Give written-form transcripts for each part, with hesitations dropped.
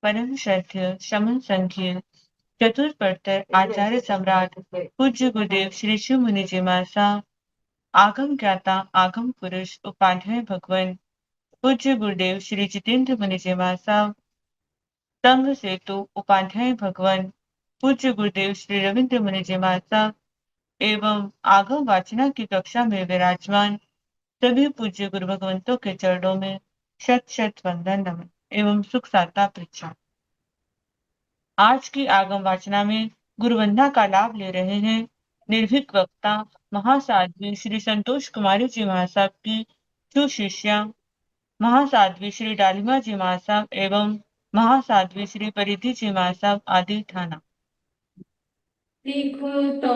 परम श्रद्धेय शमन संघीय चतुर्प्रतर आचार्य सम्राट पूज्य गुरुदेव श्री शिव मुनि जी महाराज आगम ज्ञाता आगम पुरुष उपाध्याय भगवान पूज्य गुरुदेव श्री जितेंद्र मुनि जी महाराज संघ सेतु उपाध्याय भगवान पूज्य गुरुदेव श्री रविंद्र मुनि जी महाराज एवं आगम वाचना की कक्षा में विराजमान सभी पूज्य गुरु भगवंतों के चरणों में शत शत वंदन नमन एवं सुख साता प्रचार। आज की आगम वाचना में गुरुवंदना का लाभ ले रहे हैं निर्भीक वक्ता महासाध्वी श्री संतोष कुमारी जी महासाब की सुशिष्या महासाध्वी श्री डालिमा जी महासाब एवं महासाध्वी श्री परिधि जी महासाब आदि थाना। तो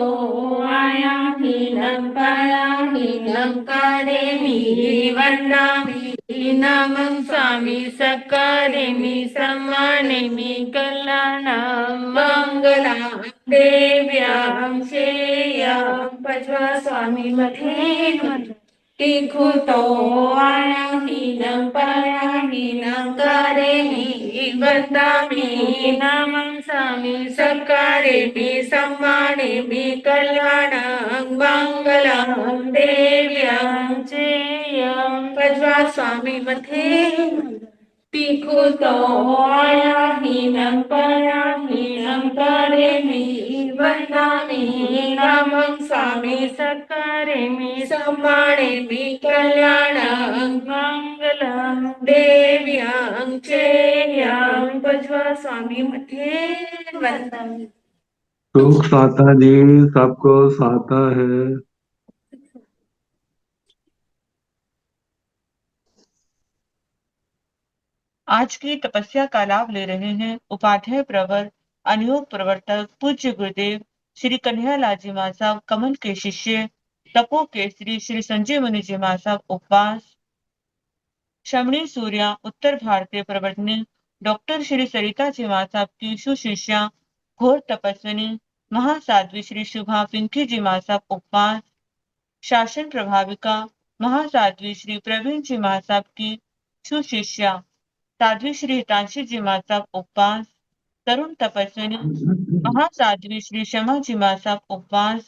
आया हीनम पाया हीनम करे मी वंदामि हीनमं स्वामी सकरिमि सम्मानिमि कल्याणं मंगलां देव्यां श्रेयं पज्वा स्वामी मधे तो आया हीनम पाया हीनम करे मी वंदामि नमं स्वामी सकरिमि सम्मानिमि कल्याणं मंगलं देव्यां श्रेयं पज्वा स्वामी मथे तो आया हीनम पाया हीनम करे मी वंदामि नमं स्वामी सकरिमि सम्मानिमि कल्याणं मंगलं देव्यां श्रेयं पज्वा स्वामी मथे वंदन। सुख साता जी सबको साता है। आज की तपस्या का लाभ ले रहे हैं उपाध्याय प्रवर अनुयोग प्रवर्तक पूज्य गुरुदेव श्री कन्हैयालाल जी महासाब कमल के शिष्य तपो केसरी श्री संजय मुनि जी महासाब उपवास शमणी सूर्या उत्तर भारतीय प्रवर्तनी डॉक्टर श्री सरिता जी महासाब की सुशिष्या घोर तपस्विनी महासाध्वी श्री शुभा पिंकी जी महासाब उपवास शासन प्रभाविका महासाध्वी श्री प्रवीण जी महासाब की सुशिष्या साध्वी श्री हितांशी जी महासाब उपवास तरुण तपस्विनी महासाध्वी श्री शमा जी महासाब उपवास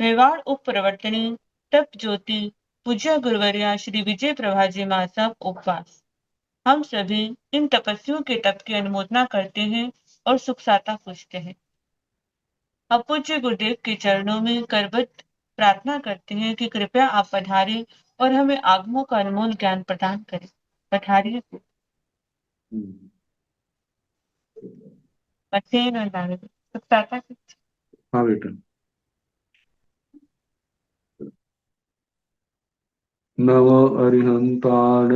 मेवाड़ उप प्रवर्तनी तप ज्योति पूज्य गुरुवर्या श्री विजय प्रभा जी महासाब उपवास। हम सभी इन तपस्वियों के तप की अनुमोदना करते हैं और सुख साता पूछते हैं। अब पूज्य गुरुदेव के चरणों में करबद्ध प्रार्थना करते हैं कि कृपया आप पधारें और हमें आगमों का अनमोल ज्ञान प्रदान करें। पधारिए। सुख साता। हाँ बेटा। नमो अरिहंताण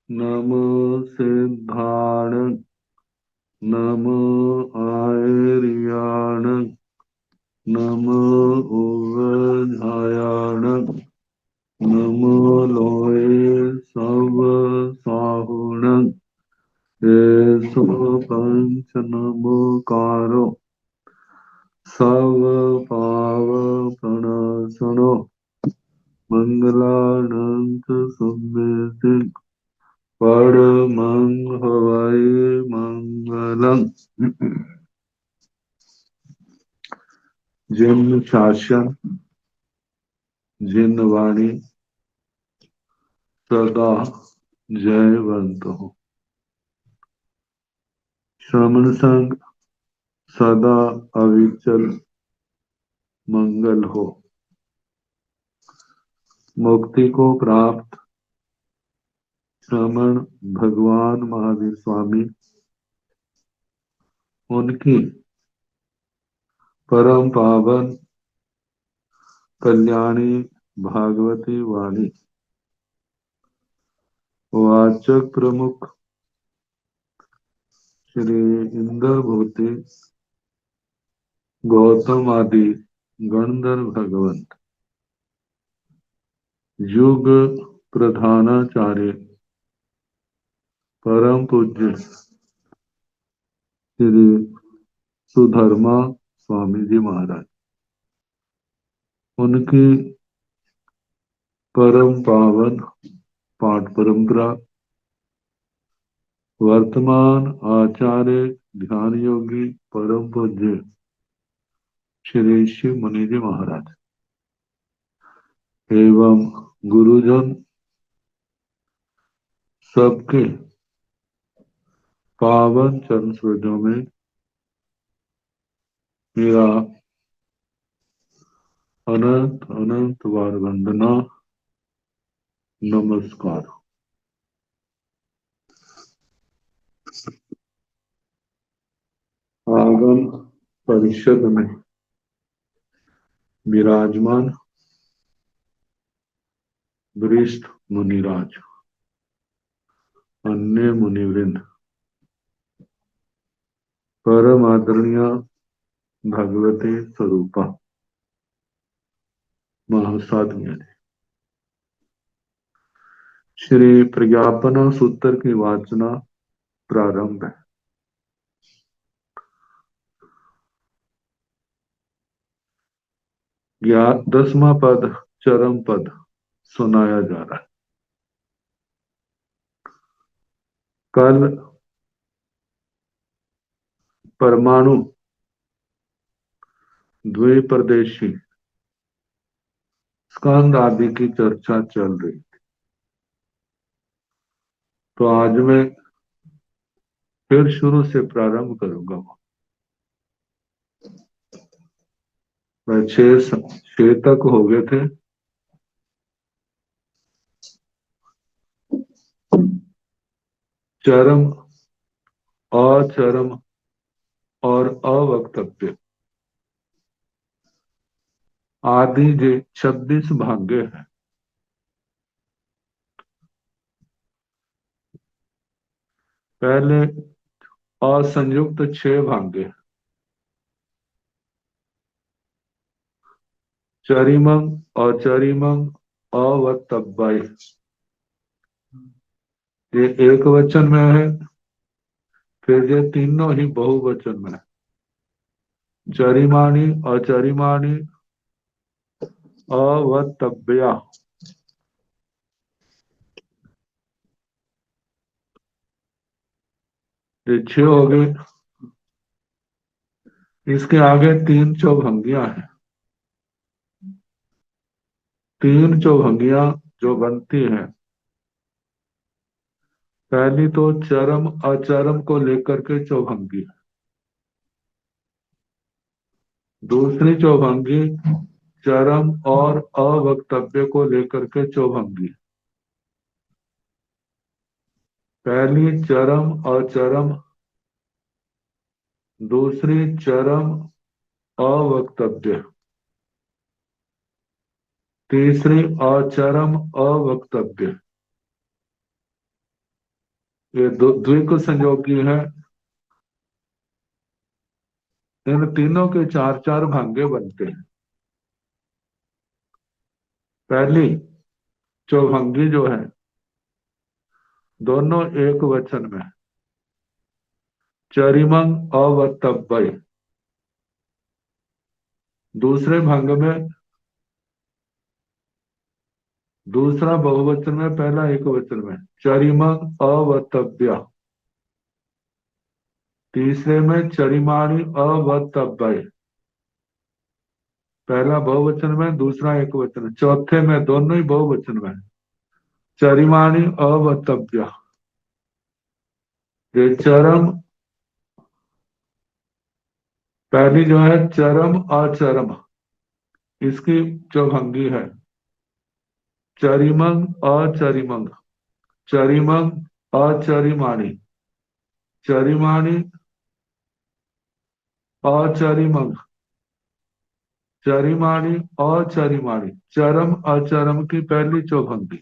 नमो सिद्धाण नमो आयर्याण नमो उवधायाण नमो लोये सब साहुण पंच नमोकारो सब पाव प्रणसनो मंगलानंत सुमेति परमं हवै मंगलम्। जिन शासन जिन वाणी सदा जयवंत हो। श्रमण संग सदा अविचल मंगल हो। मुक्ति को प्राप्त श्रमण भगवान महावीर स्वामी उनकी परम पावन कल्याणी भागवती वाणी वाचक प्रमुख श्री इंद्रभूति गौतम आदि गणधर भगवंत युग प्रधानाचार्य परम पूज्य श्री सुधर्मा स्वामी जी महाराज उनकी परम पावन पाठ परंपरा वर्तमान आचार्य ध्यान योगी परम पूज्य श्री शिव मुनि जी महाराज एवं गुरुजन सबके पावन चरण स्मृतियों में मेरा अनंत अनंत बार वंदना नमस्कार। आगम परिषद में विराजमान वरिष्ठ मुनिराज, अन्य मुनिवृंद, परम आदरणीय भगवती स्वरूपा महासाध्य श्री प्रज्ञापना सूत्र की वाचना प्रारंभ है। 10वां पद चरम पद सुनाया जा रहा है। कल परमाणु द्विप्रदेशी स्कंद आदि की चर्चा चल रही थी, तो आज मैं फिर शुरू से प्रारंभ करूंगा। मैं 6 तक हो गए थे। चरम, अचरम और अवक्तव्य आदि जे 26 भाग्य हैं। पहले असंयुक्त 6 भाग्य, चरिमंग, अचरिमंग, अवक्तव्य, ये एक वचन में है। फिर ये तीनों ही बहुवचन में है। चरिमाणी, अचरिमाणी, अवक्तव्या, ये 6 हो गए। इसके आगे 3 चौभंगियां हैं। 3 चौभंगियां जो बनती हैं, पहली तो चरम अचरम को लेकर के चौभंगी, दूसरी चौभंगी चरम और अवक्तव्य को लेकर के चौभंगी। पहली चरम अचरम, दूसरी चरम अवक्तव्य, तीसरी अचरम अवक्तव्य। ये द्विक संयोगी है। इन तीनों के 4-4 भाग्य बनते हैं। पहली चौभंगी जो है, दोनों एक वचन में, चरिमंग अवक्तव्य। दूसरे भंग में दूसरा बहुवचन में, पहला एक वचन में, चरिमंग अवक्तव्य। तीसरे में चरिमाणी अवक्तव्य, पहला बहुवचन में, दूसरा एक वचन। चौथे में दोनों ही बहुवचन में, चरिमाणी अवक्तव्य। ये चरम, पहली जो है चरम अचरम, इसकी चौभंगी है चरिमंग अचरिमंग, चरिमंग अचरिमाणी, चरिमाणी अचरिमंग, चरिमाणी अचरिमाणी। चरम अचरम की पहली चौभंगी,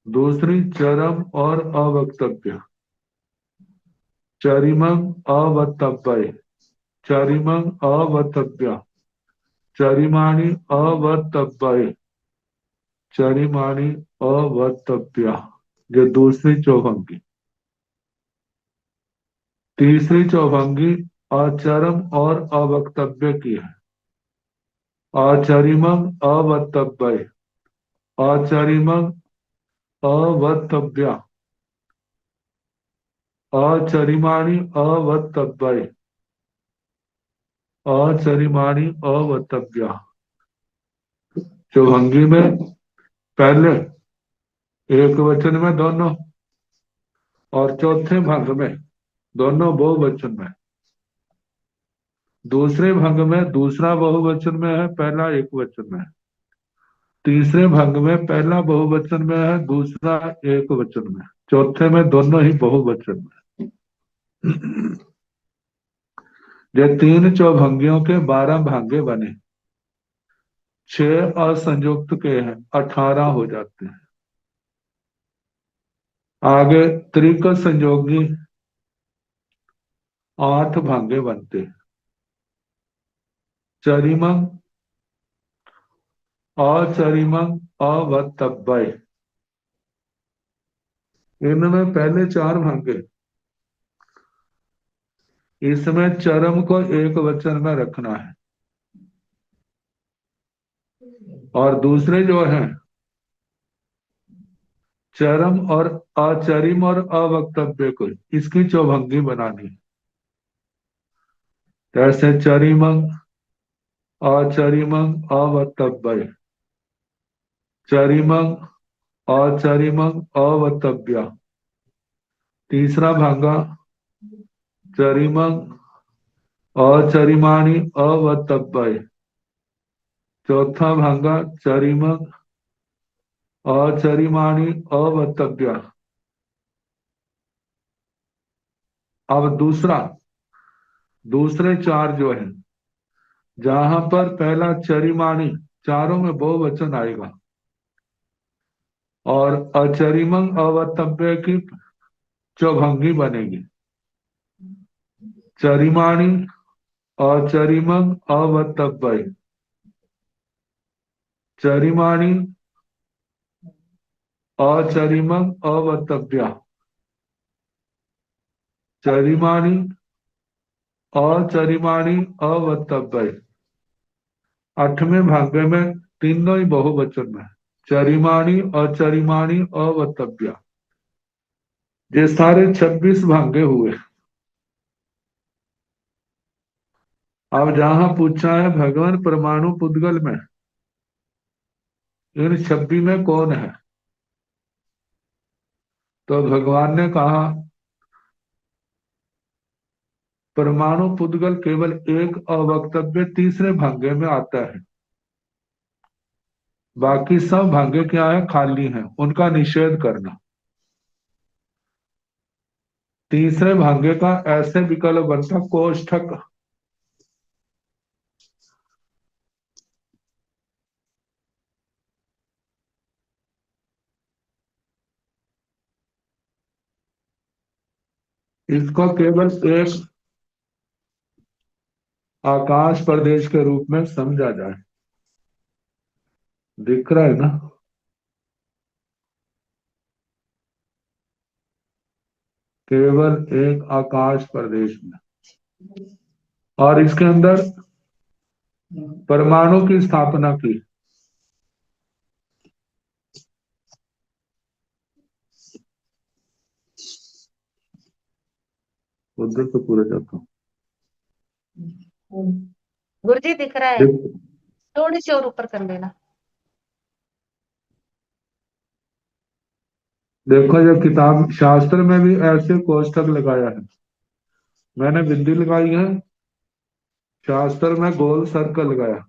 दूसरी चरम और अवक्तव्य, चरिमंग अवक्तव्य, चरिमंग अवक्तव्य, चरिमाणी अवक्तव्य, चरिमाणी अवक्तव्य। ये दूसरी चौभंगी। तीसरी चौभंगी अचरम और अवक्तव्य की है। अचरिमंग अवक्तव्य, अचरिमंग अवक्तव्य, अचरिमाणी अवतव्य, अचरिमाणी अवतव्य। चौभंगी में पहले एक वचन में दोनों, और चौथे भंग में दोनों बहुवचन में। दूसरे भंग में दूसरा बहुवचन में है, पहला एक वचन में है। तीसरे भंग में पहला बहुवचन में है, दूसरा एक वचन में। चौथे में दोनों ही बहुवचन में। ये तीन चौभंगियों के 12 भांगे बने, 6 असंयुक्त के हैं, 18 हो जाते हैं। आगे त्रिक संयोगी 8 भांगे बनते हैं। चरिमंग, अचरिमंग, अवतव्य, इनमें पहले 4 भांगे। इसमें चरम को एक वचन में रखना है, और दूसरे जो हैं चरम और अचरिम और अवक्तव्य को, इसकी चौभंगी बनानी है। जैसे चरिमंग, अचरिमंग, अवक्तव्य, चरिमंग, अचरिमंग, अवक्तव्य। तीसरा भांगा चरिमंग, अचरिमाणी, अवक्तव्य। चौथा भांगा चरिमंग, अचरिमाणी, अवक्तव्य। अब दूसरे 4 जो हैं, जहां पर पहला चरिमाणी, चारों में बहुवचन आएगा, और अचरिमंग अवतव्य की चौभंगी बनेगी। चरिमाणी, अचरिमंग, अवतव्य, चरिमाणी, अचरिमंग, अवतव्य, चरिमाणी, अचरिमाणी, अवतव्य। 8वें भागे में तीनों ही बहुवचन में, चरिमाणी, अचरिमाणी, अवतव्य। ये सारे 26 भागे हुए। अब जहां पूछा है भगवान परमाणु पुद्गल में इन 26 में कौन है, तो भगवान ने कहा परमाणु पुद्गल केवल एक अवक्तव्य तीसरे भागे में आता है। बाकी सब भागे क्या है, खाली हैं, उनका निषेध करना। तीसरे भागे का ऐसे विकल्प बनता कोष्ठक। इसको केवल एक आकाश प्रदेश के रूप में समझा जाए। दिख रहा है ना? केवल एक आकाश प्रदेश में, और इसके अंदर परमाणु की स्थापना की। उधर तो पूरा जाता हूँ। गुरुजी दिख रहा है, थोड़ी सी और ऊपर कर लेना। देखो ये किताब शास्त्र में भी ऐसे कोष्ठक लगाया है। मैंने बिंदी लगाई है, शास्त्र में गोल सर्कल लगाया।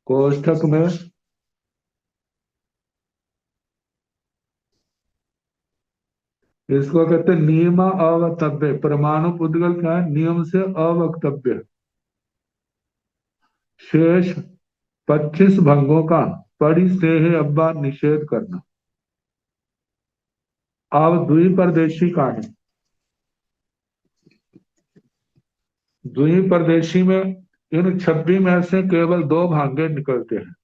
कोष्ठक में इसको कहते हैं नियम अवक्तव्य। परमाणु पुद्गल क्या है, नियम से अवक्तव्य। शेष 25 भंगों का पड़ी से है अब्बा निषेध करना। अब द्विपरदेशी का है। द्विपरदेशी में इन 26 में से केवल 2 भांगे निकलते हैं,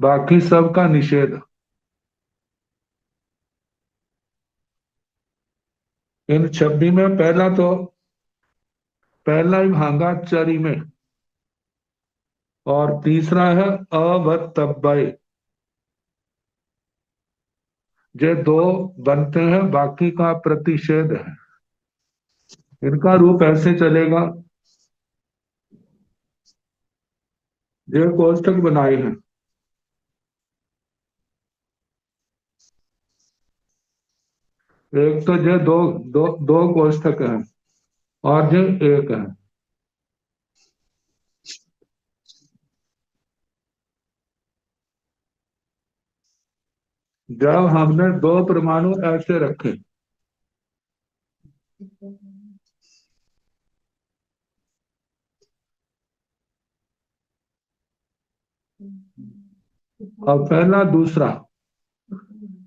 बाकी सबका निषेध। इन 26 में पहला ही भांगा चरी में, और तीसरा है अवतब्बय। ये दो बनते हैं, बाकी का प्रतिषेध है। इनका रूप ऐसे चलेगा, ये कोष्टक बनाए हैं। एक तो ये दो दो दो कोष्टक हैं और ये एक है। जब हमने दो परमाणु ऐसे रखे, और पहला दूसरा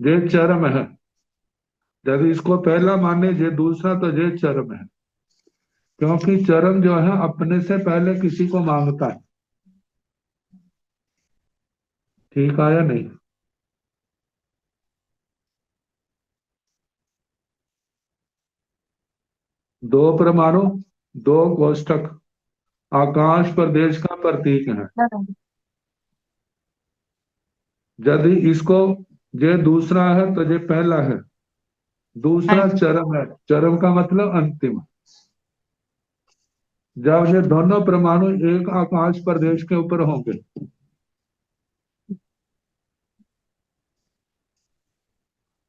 ये चरम है। जब इसको पहला माने ये दूसरा, तो ये चरम है, क्योंकि चरम जो है अपने से पहले किसी को मांगता है। ठीक है या नहीं? दो परमाणु, दो कोष्टक, आकाश प्रदेश का प्रतीक है। यदि इसको ये दूसरा है तो ये पहला है। हाँ दूसरा जी। चरम है। चरम का मतलब अंतिम। जब ये दोनों परमाणु एक आकाश प्रदेश के ऊपर होंगे,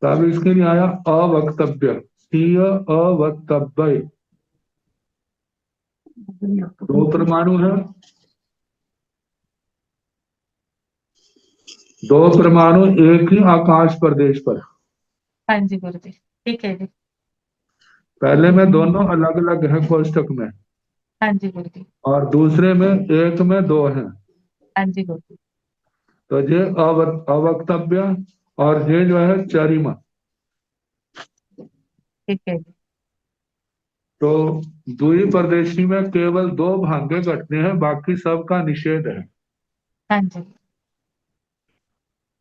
तब इसके लिए आया अवक्तव्य। सीय अवक्तव्य। दो परमाणु है, दो परमाणु एक ही आकाश प्रदेश पर। हाँ जी गुरु जी, ठीक है जी। पहले में दोनों अलग अलग है कोष्टक में, हाँ जी गुरु जी। और दूसरे में एक में दो हैं। हाँ जी गुरु जी। तो ये अवक्तव्य और ये जो है चरिमा। ठीक है जी। तो द्विपरदेशी में केवल दो भांगे घटने हैं, बाकी सबका निषेध है। हाँ जी।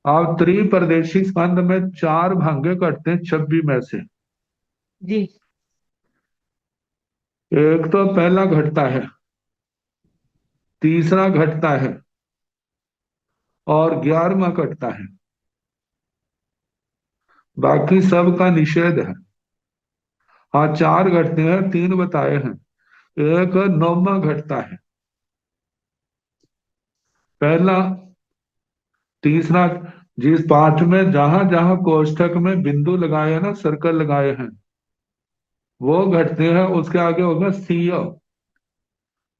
अब त्रिपरदेशी स्कंद में चार भांगे घटते हैं 26 में से। जी। एक तो पहला घटता है, तीसरा घटता है, और 11वां घटता है। बाकी सबका निषेध है। हाँ, चार घटते हैं, तीन बताए हैं। एक 9वां घटता है। पहला, तीसरा, जिस पाठ में जहां जहां कोष्ठक में बिंदु लगाए हैं ना, सर्कल लगाए हैं, वो घटते हैं। उसके आगे होगा सीय।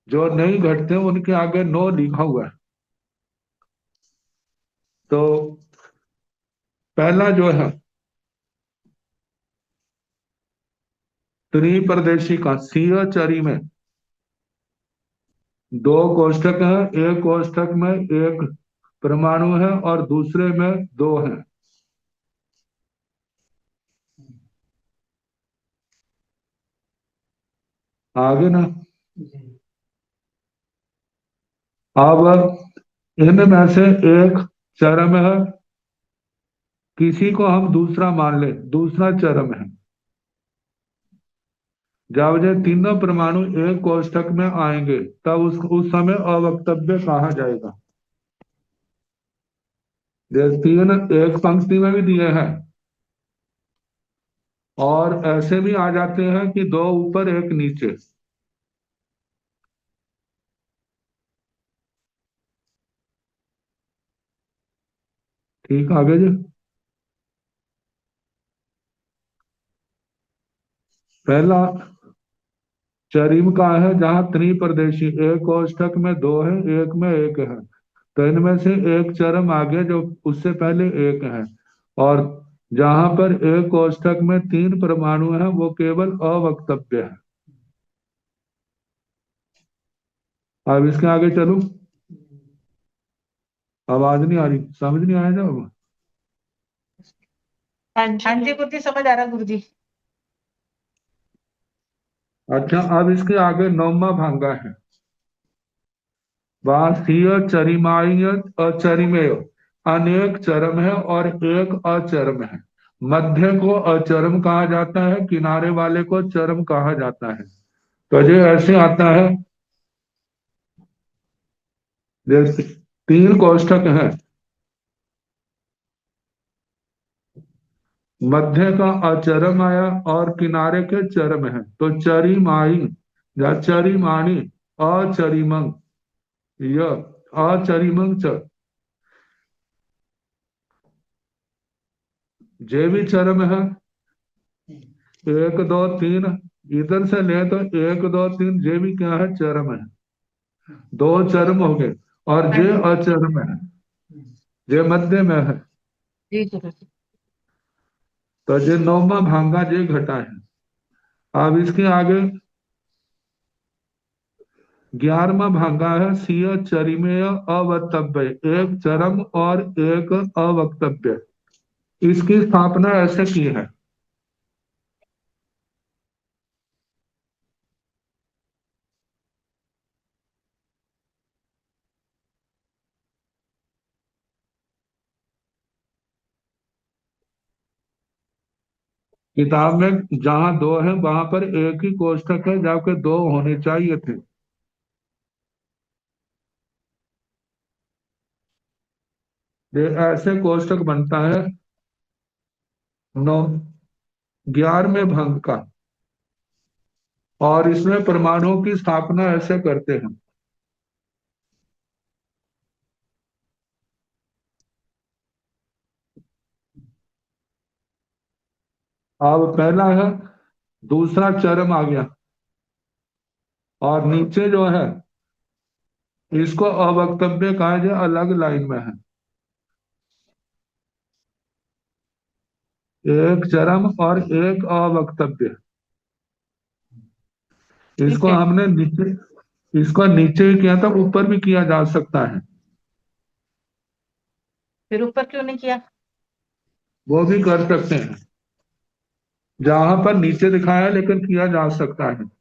जो नहीं घटते उनके आगे नो लिखा हुआ है। तो पहला जो है त्रिपरदेशी का सीय चरी में दो कोष्ठक है। एक कोष्ठक में एक परमाणु है और दूसरे में दो है। आगे ना, अब इनमें से एक चरम है, किसी को हम दूसरा मान ले, दूसरा चरम है। जब ये तीनों परमाणु एक कोष्ठक में आएंगे, तब उस समय अवक्तव्य कहा जाएगा। ये तीन एक पंक्ति में भी दिए हैं, और ऐसे भी आ जाते हैं कि दो ऊपर एक नीचे। ठीक, आगे जी। पहला चरिम का है, जहां त्रिपरदेशी, एक कोष्ठक में दो है, एक में एक है। तो इनमें से एक चरम आगे जो उससे पहले एक है, और जहां पर एक कोष्ठक में तीन परमाणु है, वो केवल अवक्तव्य है। अब इसके आगे चलूं? आवाज नहीं आ रही, समझ नहीं आया जब? हाँ जी गुरु जी, समझ आ रहा गुरु जी। अच्छा, अब इसके आगे 9वां भांगा है। वासीय चरिमाय अचरिमेय। अनेक चरम है और एक अचरम है। मध्य को अचरम कहा जाता है, किनारे वाले को चरम कहा जाता है। तो ये ऐसे आता है, जैसे 3 कोष्ठक है, मध्य का अचरम आया और किनारे के चरम है, तो चरिमाई या चरिमाणी अचरिमंग, यह अचरिमंग च, जे भी चरम है 1 2 3, इधर से ले तो 1 2 3, जे भी क्या है चरम है, 2 चरम हो गए, और हाँ जे जी अचरम है, जे मध्य में है, जी गुरुजी। तो जे नौमा भांगा जे घटा है। अब इसके आगे 11वां भांगा है सिय चरिमेय अवक्तव्य, एक चरम और एक अवक्तव्य। इसकी स्थापना ऐसे की है। किताब में जहां 2 है वहां पर एक ही कोष्ठक है, जबकि 2 होने चाहिए थे। ये ऐसे कोष्ठक बनता है 11वें भंग का, और इसमें परमाणुओं की स्थापना ऐसे करते हैं। अब पहला है, दूसरा चरम आ गया, और नीचे जो है इसको अवक्तव्य कहा जाए, अलग लाइन में है, एक चरम और एक अवक्तव्य। ठीक इसको है। हमने नीचे, इसको नीचे ही किया था, ऊपर भी किया जा सकता है, फिर ऊपर क्यों नहीं किया? वो भी कर सकते हैं, जहां पर नीचे दिखाया है, लेकिन किया जा सकता है।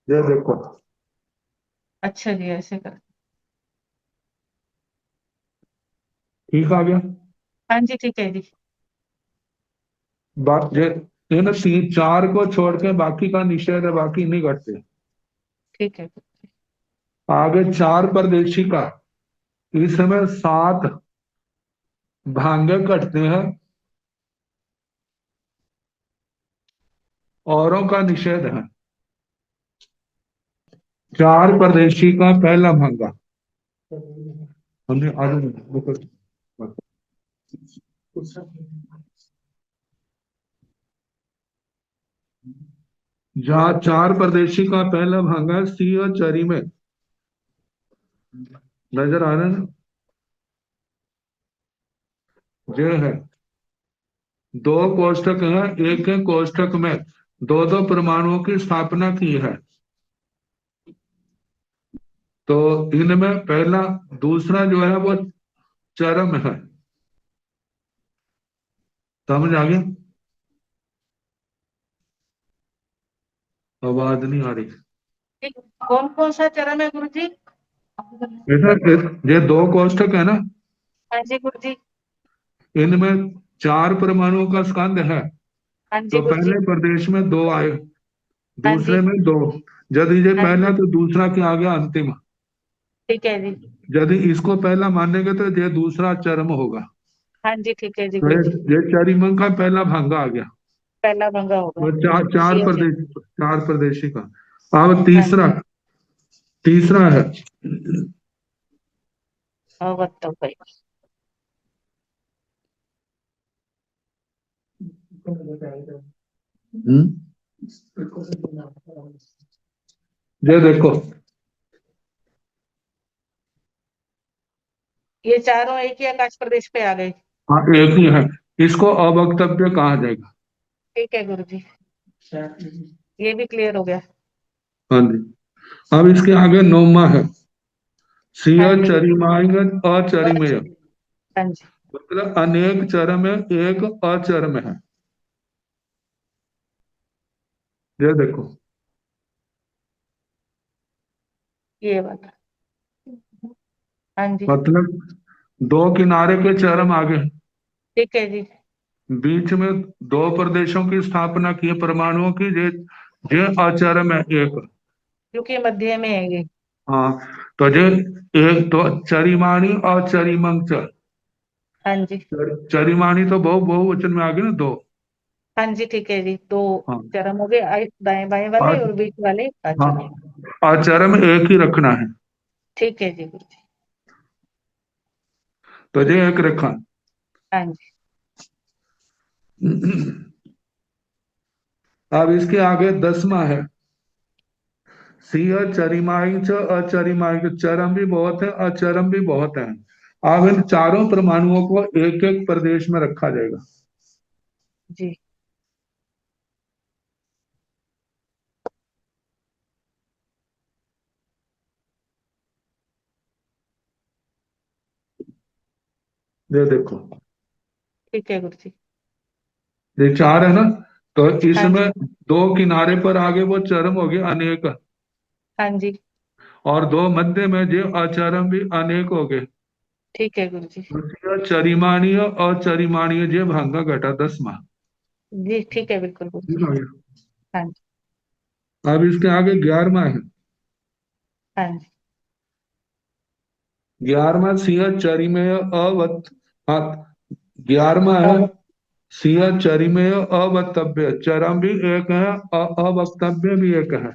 ये देखो, अच्छा जी, ऐसे कर। ठीक आ गया। हाँ जी, ठीक है जी। बात ये ना 3 4 को छोड़ के बाकी का निषेध है, बाकी नहीं घटते। ठीक है। आगे 4 परदेशी का, इसमें 7 भांगे कटते हैं, औरों का निषेध है। 4 परदेशी का पहला भांगा हमने आगे जहाँ 4 परदेशी का पहला भांगा सी और चरी में नजर आ रहा है ना, ये है 2 कोष्ठक है, एक एक कोष्ठक में 2 2 परमाणुओं की स्थापना की है। तो इनमें पहला दूसरा जो है वो चरम है। समझ आ गया? आवाज नहीं आ रही। ठीक। कौन कौन सा चरण है गुरु जी? बेटा ये 2 कोष्ठक है ना, हाँ जी गुरु जी। इनमें 4 परमाणुओं का स्कंद है। हाँ जी तो गुरु जी। पहले प्रदेश में 2 आए, हाँ जी। दूसरे में 2, यदि ये हाँ पहला जी। तो दूसरा क्या आ गया अंतिम। ठीक है जी। यदि इसको पहला मानेंगे तो ये दूसरा चरम होगा। हाँ जी, ठीक है जी तो गुरु जी। ये चरिमंग का पहला भांगा आ गया। पहला भंगा होगा। वो चार चार सिया जी। प्रदेश, 4 प्रदेशी का। अब हाँ जी। तीसरा, तीसरा है बताओ भाई। हम्म, ये देखो, ये चारों एक ही आकाश प्रदेश पे आ गए। हाँ एक ही है, इसको अवक्तव्य कहा जाएगा। ठीक है गुरु जी, ये भी क्लियर हो गया। हाँ जी। अब इसके आगे 9वां है हाँ सिय जी गुरु जी। चरिमाय अचरिमेय, हाँ जी, मतलब अनेक चरम है, एक अचरम है। ये देखो, ये बात। हाँ जी। मतलब दो किनारे के चरम आगे, ठीक है जी। बीच में दो प्रदेशों की स्थापना की है परमाणुओं की, जे अचरम है एक। क्योंकि मध्य में है ये। हाँ, तो जे एक तो चरिमाणी और चरिमंग हाँ जी। चरिमाणी तो बहुवचन में आ गए ना दो। हाँ जी ठीक है जी। दो हाँ, चरम हो गए, दाएं बाएं वाले, और और बीच वाले हाँ, अचरम। आचरम एक ही रखना है, ठीक है जी गुरु जी। तो जे एक रखा। हाँ जी। अब इसके आगे 10वां है, सिंह चरिमाई च अचरिमाई च। चरम भी बहुत है, अचरम भी बहुत है। अब इन चारों परमाणुओं को एक एक प्रदेश में रखा जाएगा। जी। ये देखो, ठीक है गुरु जी। ये चार है ना, तो हाँ इसमें जी। दो किनारे पर आगे वो चरम हो गए अनेक, हाँ जी। और दो मध्य में जो अचरम भी अनेक हो गए। ठीक है गुरु जी। तो चरिमाणीय और चरिमाणीय जे भांगा घटा 10वां। जी ठीक है, बिल्कुल गुरु ठीक जी। हो गया। हाँ जी। अब इसके आगे 11वां है, हाँ जी। 11वां सिंह चरिमेय अवत। हाँ, 11वां है अब सिंह चरिमेय अवक्तव्य। चरम भी एक है, अवक्तव्य भी एक है।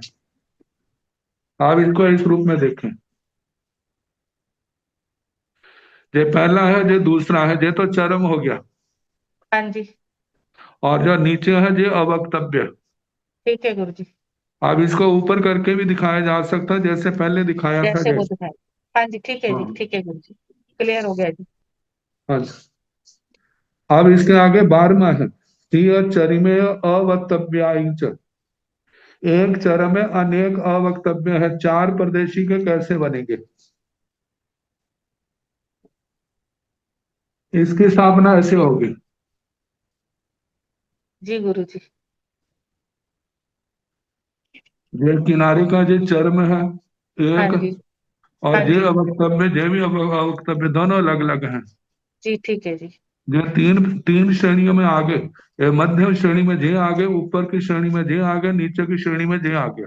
आप इसको इस रूप में देखें, जो पहला है जो दूसरा है, जो तो चरम हो गया, हाँ जी। और जो नीचे है जो अवक्तव्य। ठीक है गुरु जी। अब इसको ऊपर करके भी दिखाया जा सकता है, जैसे पहले दिखाया था जैसे वो जैसे। दिखाए। हाँ जी ठीक है जी, हाँ, ठीक है गुरु जी। क्लियर हो गया जी। हाँ। अब इसके आगे 12वां है, सिंह चरिमेय अवक्तव्य। एक चरम में अनेक अवक्तव्य है, चार परदेशी के कैसे बनेंगे। इसकी स्थापना ऐसे होगी, जी गुरु जी। ये किनारे का जो चर्म है हाँ एक, जी। हाँ और जे जी। अवक्तव्य जे भी अवक्तव्य दोनों अलग अलग हैं। जी ठीक है जी। जो तीन तीन श्रेणियों में आगे, मध्यम श्रेणी में जे आगे, ऊपर की श्रेणी में जे आगे, नीचे की श्रेणी में जे आगे।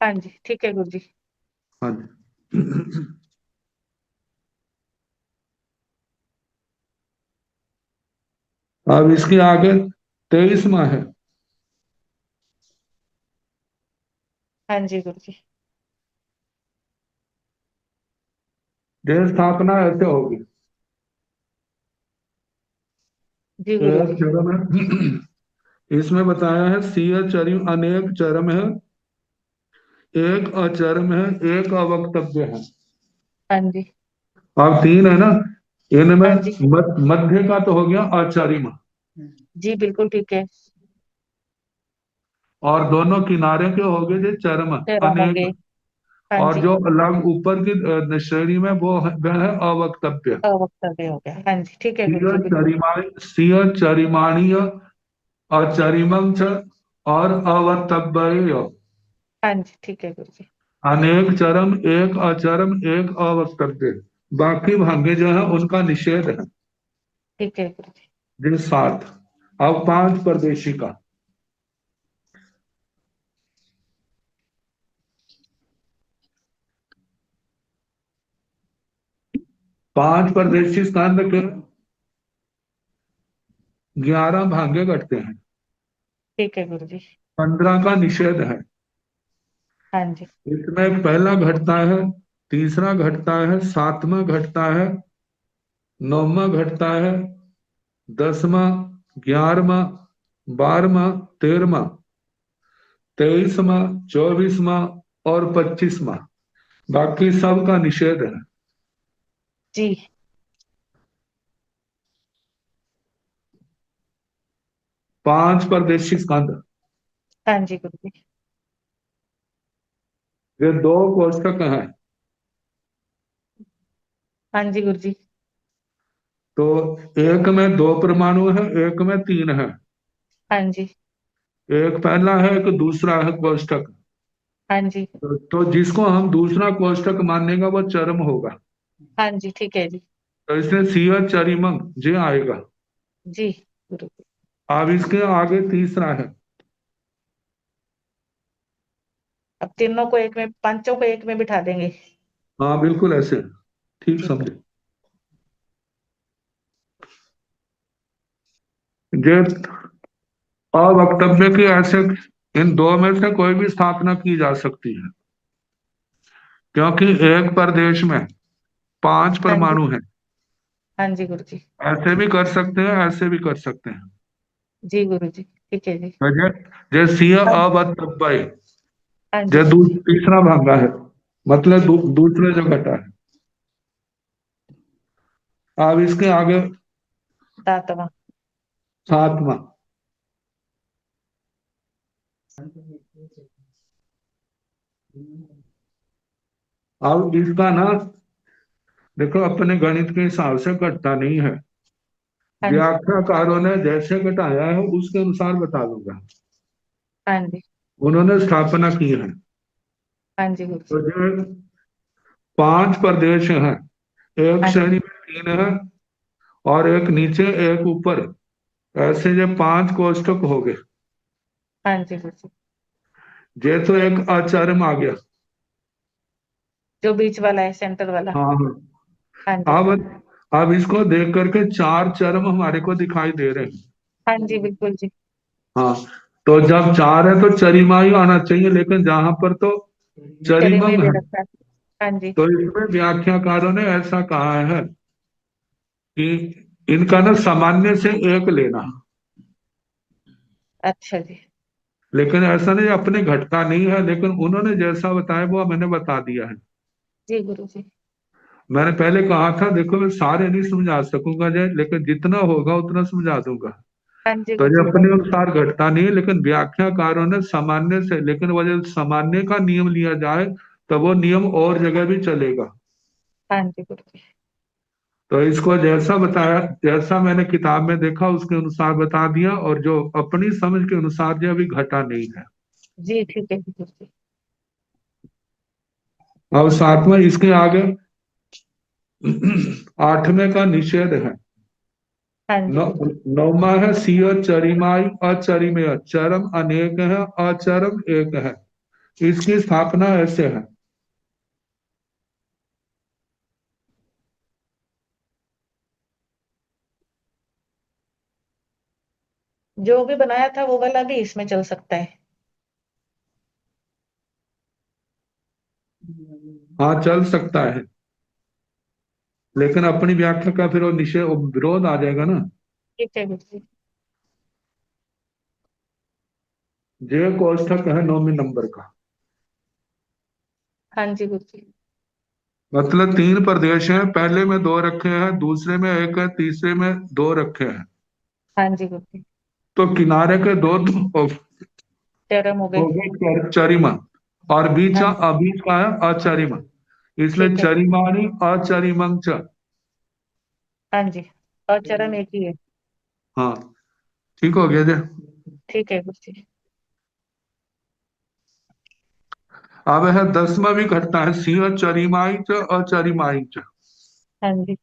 हाँ जी ठीक है गुरु जी। हाँ जी। अब इसके आगे 23वां है, हाँ जी गुरु जी। जे स्थापना ऐसे होगी, जी गुरु एक जी। चरम है। इसमें बताया है सिंह चरम अनेक चरम है, एक अचरम है, एक अवक्तव्य है। हाँ जी। अब तीन है ना, इनमें हाँ जी। मध्य का तो हो गया अचरिम, जी बिल्कुल ठीक है। और दोनों किनारे के हो गए जो चरम चरम हो अनेक, गए। हाँ और जी। जो अलग ऊपर की श्रेणी में वह है अवक्तव्य। अवक्तव्य हो गया। हाँ जी ठीक है गुरु सिंह जी, बिल्कुल। चरिमाणी, सिंह चरिमाणीय अचरिमं च, और अवक्तव्य। हाँ जी ठीक है गुरु जी। अनेक चरम, एक अचरम, एक अवक्तव्य। बाकी भांगे जो है उनका निषेध है। ठीक है गुरु जी। जिन 7, अब 5 परदेशी का। 5 परदेशी स्थान के 11 भांगे घटते हैं, ठीक है गुरु जी। 15 का निषेध है। हाँ जी। इसमें पहला घटता है, तीसरा घटता है, 7वां घटता है, 9वां घटता है, 10वां, 11वां, 12वां, 13वां, 23वां, 24वां और 25वां। बाकी सब का निषेध है। जी। 5 परदेशी स्कंद, हाँ जी गुरु जी। ये 2 कोष्ठक हैं। हाँ जी गुरु जी। तो एक में 2 परमाणु है, एक में 3 है। हाँ जी। एक पहला है, एक दूसरा है कोष्ठक। हाँ जी। तो जिसको हम दूसरा कोष्ठक मानेगा वो चरम होगा। हाँ जी ठीक है जी। तो इसमें सिया चरिमंग जे आएगा। जी गुरु जी। अब इसके आगे तीसरा है। अब तीनों को एक में, पांचों को एक में बिठा देंगे। हाँ बिल्कुल ऐसे, ठीक ठीक है। समझे। जे अवक्तव्य के ऐसे इन दो में से कोई भी स्थापना की जा सकती है, क्योंकि एक प्रदेश में 5 हाँ जी। परमाणु हैं। हाँ जी गुरु जी। ऐसे भी कर सकते हैं, ऐसे भी कर सकते हैं। जी गुरु जी, ठीक है जी। जे जे सिया हाँ अवक्तव्य, हाँ जी जे गुरु जी। तीसरा भागा है, मतलब जी दूसरे जो घटा है। अब इसके आगे सातवां। सातवां। अब इसका ना देखो, अपने गणित के हिसाब से घटता नहीं है। हाँ जी। व्याख्याकारों ने जैसे घटाया है उसके अनुसार बता दूंगा। हाँ जी। उन्होंने स्थापना की है। हाँ जी गुरु तो जी। जो 5 प्रदेश हैं, एक हाँ जी। श्रेणी में 3 है और एक नीचे एक ऊपर, ऐसे जो 5 कोष्ठक हो गए। हाँ जी गुरु जी। जे तो एक आचर्य आ गया। जो बीच वाला है, सेंटर वाला। हाँ हाँ हाँ। जी। अब इसको देख करके 4 चरम हमारे को दिखाई दे रहे हैं। हाँ जी बिल्कुल जी। हाँ, तो जब 4 है तो चरिमा ही आना चाहिए, लेकिन जहां पर तो चरी में चरिमंग दे है, रखा है। हाँ जी। तो इसमें व्याख्याकारों ने ऐसा कहा है कि इनका ना सामान्य से एक लेना। अच्छा जी। लेकिन ऐसा नहीं, अपने घटता नहीं है, लेकिन उन्होंने जैसा बताया वो मैंने बता दिया है। जी गुरु जी। मैंने पहले कहा था, देखो मैं सारे नहीं समझा सकूंगा जय, लेकिन जितना होगा उतना समझा दूंगा। हाँ जी तो गुरु ये जी। अपने अनुसार घटता नहीं है, लेकिन व्याख्याकारों ने सामान्य से, लेकिन वो जब सामान्य का नियम लिया जाए तो वो नियम और जगह भी चलेगा। हाँ जी गुरु जी। तो इसको जैसा बताया, जैसा मैंने किताब में देखा उसके अनुसार बता दिया, और जो अपनी समझ के अनुसार जो अभी घटा नहीं है। जी ठीक है जी गुरु जी। अब सातवें इसके आगे 8वें का निषेध है। हाँ जी नौ, गुरु जी। 9वां है सिय चरिमाई अचरिमेय, चरम अनेक है, अचरम एक है। इसकी स्थापना ऐसे है। जो भी बनाया था वो वाला भी इसमें चल सकता है। हाँ चल सकता है, लेकिन अपनी व्याख्या का फिर वो निषेध, वो विरोध आ जाएगा ना। ठीक है गुरु जी। जे कोष्ठक है 9वें नंबर का। हाँ जी गुरु जी। मतलब 3 प्रदेश हैं, पहले में 2 रखे हैं, दूसरे में 1 है, तीसरे में 2 रखे हैं। हाँ जी गुरु जी। तो किनारे के 2 तो चरम हो हो गए। गए चरिमा, और बीच हाँ जी। बीच का है अचरिमा। इसलिए ठीक है। चरिमानी अचरिमंग च। हाँ जी। और चरम एक ही है। हाँ, ठीक हो गया जी। ठीक है गुरु जी। अब है 10वां भी घटना है, सिंह चरिमाई च अचरिमाई च। हाँ जी।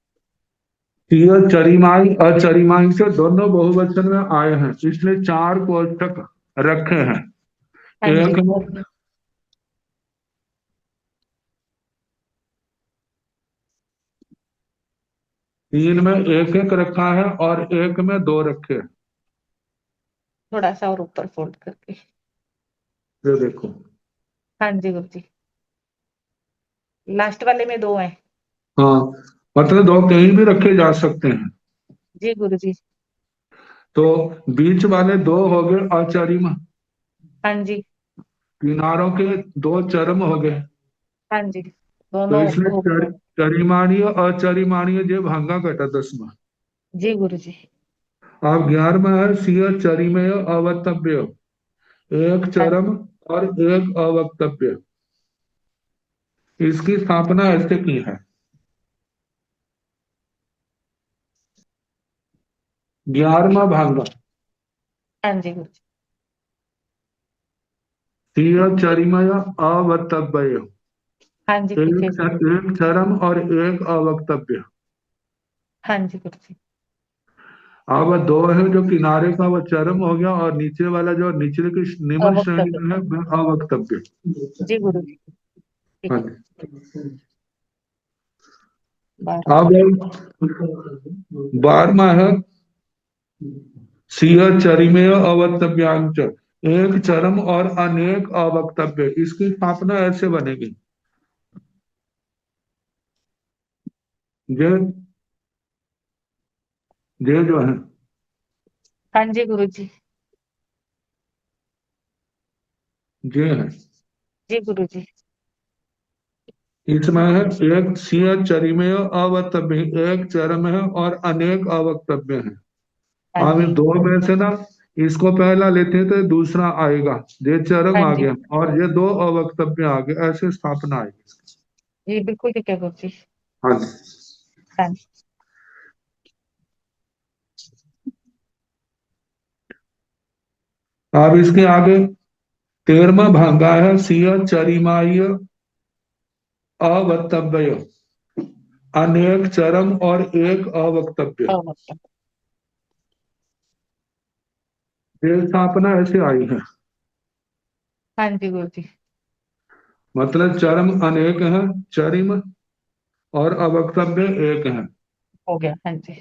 सिंह चरिमाई अचरिमाई से दोनों बहुवचन में आए हैं, इसलिए 4 कोष्ठक रखे हैं। हाँ जी। एक में 3 में एक एक रखा है और एक में 2 रखे हैं। थोड़ा सा और ऊपर फोल्ड करके। ये देखो। हाँ जी गुरु जी। लास्ट वाले में दो हैं। हाँ, मतलब 2 कहीं भी रखे जा सकते हैं। जी गुरु जी। तो बीच वाले 2 हो गए अचरिम, हाँ जी। किनारों के 2 चरम हो गए। हाँ जी तो दोनों इसलिए हो गए। चरिमाणीय अचरिमाणीय जे भांगा घटा 10वां। जी गुरु जी। अब 11वां है सिय चरिमेय अवक्तव्य, एक हाँ चरम और एक अवक्तव्य। इसकी स्थापना ऐसे की है। 11वां भांगा हाँ जी गुरु जी। सिय चरिमय अवक्तव्य, हाँ जी ठीक है जी। एक चरम और एक अवक्तव्य। हाँ जी गुरु जी। अब दो है, जो किनारे का वो चरम हो गया, और नीचे वाला जो निचले की निम्न श्रेणी अवक्तव्य। में है वह अवक्तव्य। जी गुरु जी। ठीक हाँ है। जी। 12। अब 12वां है सिंह चरिमेय अवक्तव्यांच, एक चरम और अनेक अवक्तव्य। इसकी स्थापना ऐसे बनेगी। ये ये जो है, हाँ जी गुरु जी। ये है, जी गुरु जी। इसमें है एक सिंह चरिमेय अवक्तव्य, एक चरम है और अनेक अवक्तव्य है। हाँ अब इन जी। दो में से ना, इसको पहला लेते हैं तो दूसरा आएगा, ये चरम हाँ आ जी। गया और ये दो अवक्तव्य आ गए, ऐसे स्थापना आएगी। जी बिल्कुल ठीक है गुरु जी। हाँ जी। हाँ जी। अब इसके आगे 13वां भागा है सिंह चरिमाय अवक्तव्य, अनेक चरम और एक अवक्तव्य। अवक्तव्य। ये स्थापना ऐसे आई है। हाँ जी गुरु जी। मतलब चरम अनेक है, चरिम और अवक्तव्य एक है। हो गया। हाँ जी।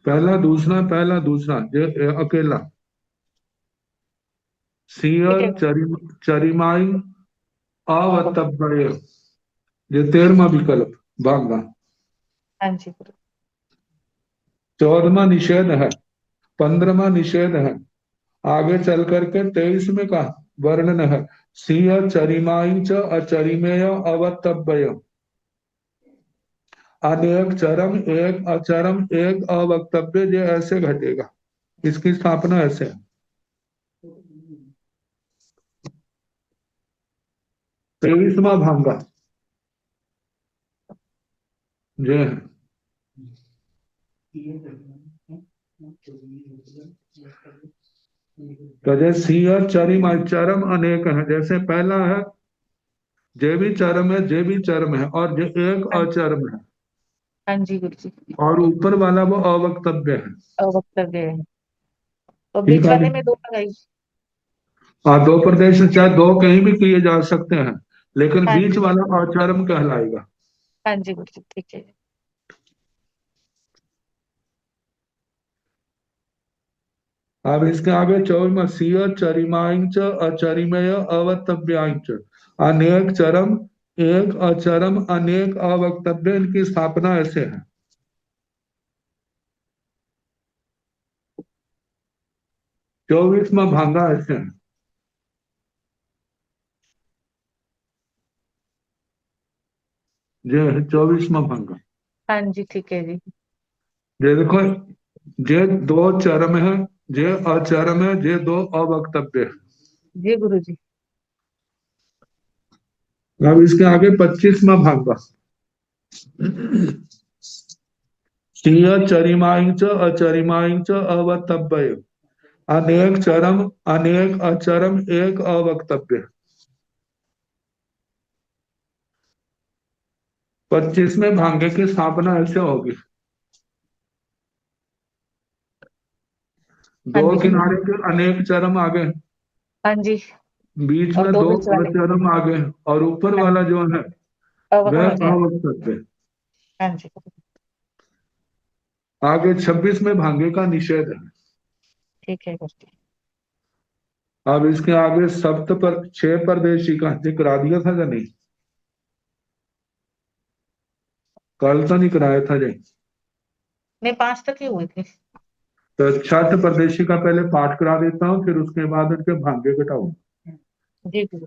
पहला दूसरा ये अकेला सिंह ठीक है। चरिमाई अवक्तव्य। अवक्तव्य, ये 13वां विकल्प भागा। हाँ जी गुरु। 14वां निषेध है, 15वां निषेध है। आगे चल करके 23वें का वर्णन है, सिंह चरिमाई च अचरिमेय अवक्तव्य, अनेक चरम एक अचरम एक अवक्तव्य। ये ऐसे घटेगा, इसकी स्थापना ऐसे है। 23वां भागा ये है। तो जैसे सिंह चरिम चरम अनेक है, जैसे पहला है जे भी चरम है, जे भी चरम है, और जे एक हाँ अचरम है, हाँ जी गुरु जी। और ऊपर वाला वो अवक्तव्य है। अवक्तव्य है। तो ठीक बीच है जी। वाले में दो लगाई। हाँ, दो प्रदेश से चाहे दो कहीं भी किए जा सकते हैं, लेकिन हाँ बीच जी। वाला अचरम कहलाएगा। हाँ जी गुरु जी। ठीक है। अब इसके आगे 24वां सिंह चरिमांच अचरिमय अवक्तव्यांच, अनेक चरम एक अचरम अनेक अवक्तव्य। इनकी स्थापना ऐसे है। 24वां भागा ऐसे है। ये है 24वां भागा। हाँ जी ठीक है जी। ये देखो, ये दो चरम है, ये अचरम है, ये दो अवक्तव्य जी गुरु जी। है। अब इसके आगे 25वां भागा, सिंह चरिमांच अचरिमांच अवक्तव्य, अनेक चरम अनेक अचरम एक अवक्तव्य। 25वें भागे की स्थापना ऐसे होगी, हाँ दो जी। किनारे के अनेक चरम आ गए, हाँ जी। बीच और में दो दो बीच वाले। अचरम आ गए, और ऊपर हाँ वाला जी। जो है वह अवक्तव्य है। अवक्तव्य। हाँ जी। आगे 26वें भागे का निषेध है। ठीक है गुरु जी। अब इसके आगे सप्त पर 6 परदेशी का जिक्र करा दिया था या नहीं? कल तो नहीं कराया था जी। मैं 5 तक ही हुई थी। तो छठ परदेशी का पहले पाठ करा देता हूँ, फिर उसके बाद उनके भाग्य घटाऊं। जी गुरु।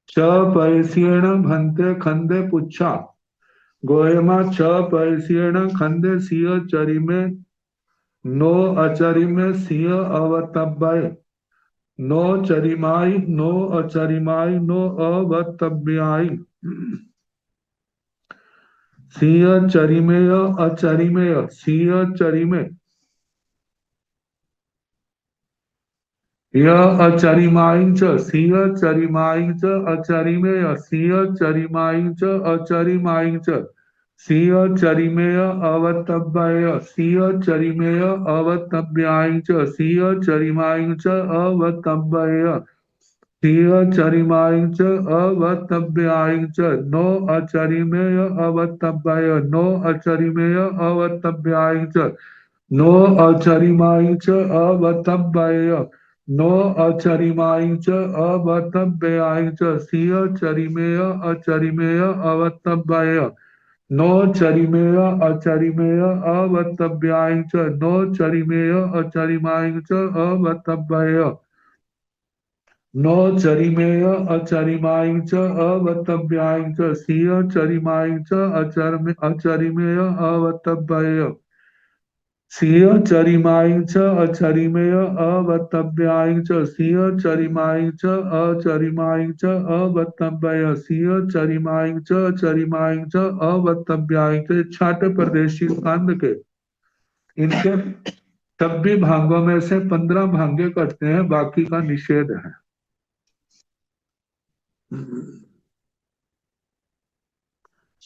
च पैसेण भंते खंदे पुच्छा, गोयमा छ पैसेण खंदे सिंह चरिमे, नो अचरिमे सिंह अवतव्य, नो चरिमाई नो अचरिमाई नो अवतव्याई, सिंह चरिमेय अचरिमेय सिंह चरिमे, यह अचरिमाइंच सिंह चरिमाइंच अचरिमेय सिंह चरिमाइंच अचरिमाइंच, सीय चरिमेय अवतव्य सीय चरिमेय अवतव्याय च सीय चरिमाय च अवतव्य सीय चरिमाय च अवतव्याय च नो अचरिमेय अवतव्य नो अचरिमेय अवतव्याय च नो अचरिमाय च अवतव्य नो अचरिमाय च अवतव्याय च सीय चरिमेय अचरिमेय अवतव्य नो चरिमेय अचरिमेय अवतव्याय च नो चरिमेय अचरिमाय च अवतव्य नो चरिमेय अचरिमाय च अवतव्याय च सीय चरिमाय च अचरिमेय अवतव्य सीय चरिमाय च अचरिमेय अवतव्याय च सीय चरिमाय च अचरिमाय च अवतव्य सीय चरिमाय च चरिमाय च अवतव्याय के छठ प्रदेशी स्कंद के इनके 26 भागों में से 15 भागे कटते हैं, बाकी का निषेध है।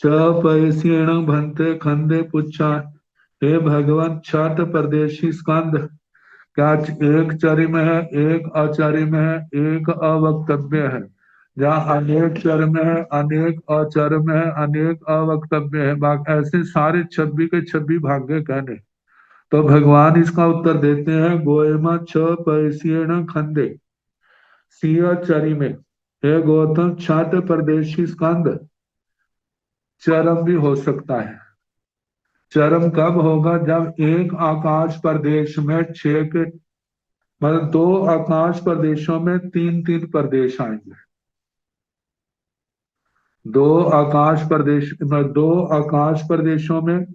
पैसीण भंते खंदे पुच्छा, हे भगवान छठ प्रदेशी स्कंद क्या एक चरि में है, एक आचार्य में है, एक अवक्तव्य है? जहाँ अनेक चर में है, अनेक आचार्य में है, अनेक अवक्तव्य है, बाकी ऐसे सारे 26 के 26 भाग्य कहने। तो भगवान इसका उत्तर देते हैं, गोयमा छ पैसीण खंदे सिया चरी में, हे गौतम छठ प्रदेशी स्कंद चरम भी हो सकता है। चरम कब होगा? जब एक आकाश प्रदेश में 6 के मतलब 2 आकाश प्रदेशों में 3-3 प्रदेश आएंगे। 2 आकाश प्रदेशों में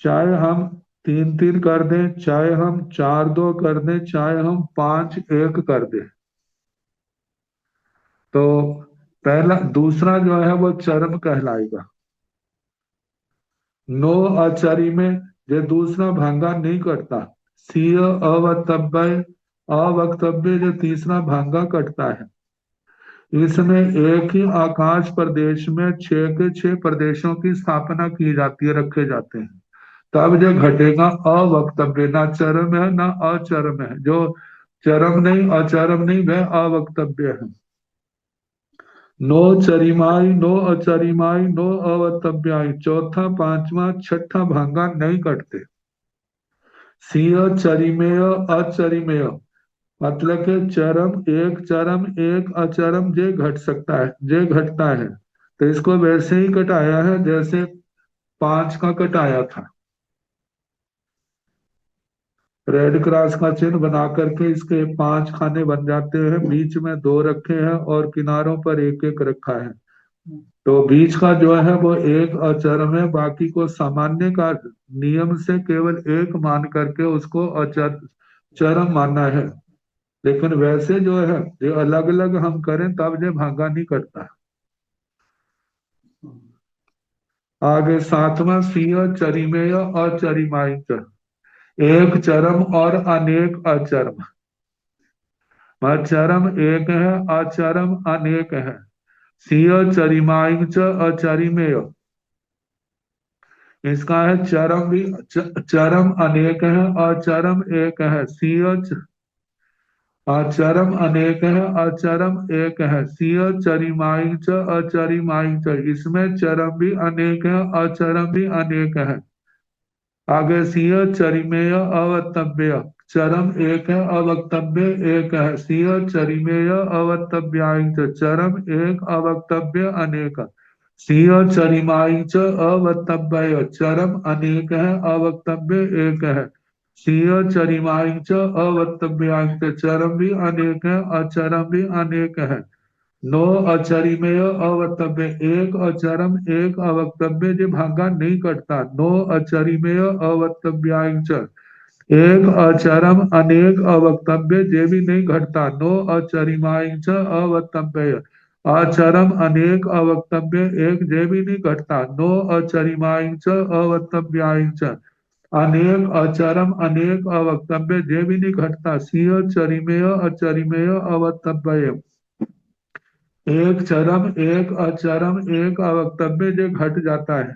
चाहे हम 3-3 कर दें, चाहे हम 4-2 कर दें, चाहे हम 5-1 कर दें, तो पहला दूसरा जो है वो चरम कहलाएगा। नो आचारी में जो दूसरा भांगा नहीं कटता, सीय अवक्तव्य अवक्तव्य जो तीसरा भांगा कटता है, इसमें एक ही आकाश प्रदेश में 6 के 6 प्रदेशों की स्थापना की जाती है, रखे जाते हैं। तब जो घटेगा अवक्तव्य, ना चरम है ना अचरम है। जो चरम नहीं अचरम नहीं वह अवक्तव्य है। नो चरिमाई नो अचरिमाई नो अवक्तव्याई, चौथा पांचवा छठा भांगा नहीं कटते। सीय चरिमेय अचरिमेय मतलब कि चरम एक अचरम जे घट सकता है, जे घटता है, तो इसको वैसे ही कटाया है जैसे 5 का कटाया था। रेड क्रॉस का चिन्ह बना करके इसके 5 खाने बन जाते हैं, बीच में 2 रखे हैं और किनारों पर 1-1 रखा है। तो बीच का जो है वो एक अचरम है, बाकी को सामान्य का नियम से केवल एक मान करके उसको अचर चरम मानना है। लेकिन वैसे जो है ये अलग अलग हम करें तब ये भागा नहीं करता। आगे 7वां सीय चरिमेय अचरिमाई, एक चरम और अनेक अचरम। चरम एक है, अचरम अनेक है। सीय चरिमाई च अचरिमेय, इसका है चरम भी चरम अनेक है, अचरम एक है। सीय अचरम अनेक है, अचरम एक है। सीय चरिमाई च अचरिमाई च, इसमें चरम भी अनेक है, अचरम भी अनेक है। आगे सीय चरिमेय अवक्तव्य, चरम एक है, अवक्तव्य एक है। सीय चरिमेय अवक्तव्याय च, चरम एक, अवक्तव्य अनेक। सीय चरिमाई च अवक्तव्य, चरम अनेक है, अवक्तव्य एक है। सीय चरिमाई च अवक्तव्याय च, चरम भी अनेक है, अचरम भी अनेक है। नो अचरिमेय अवक्तव्य, एक अचरम एक अवक्तव्य जो भागा नहीं कटता। नो अचरिमेय अवक्तव्याय च, एक अचरम अनेक अवक्तव्य जे भी नहीं घटता। नो अचरिमाय च अवक्तव्य, अचरम अनेक अवक्तव्य एक जे भी नहीं घटता। नो अचरिमाय च अवक्तव्याय च, अनेक अचरम अनेक अवक्तव्य जे भी नहीं घटता। सीय चरिमेय अचरिमेय अवक्तव्य, एक चरम एक अचरम एक अवक्तव्य जो घट जाता है।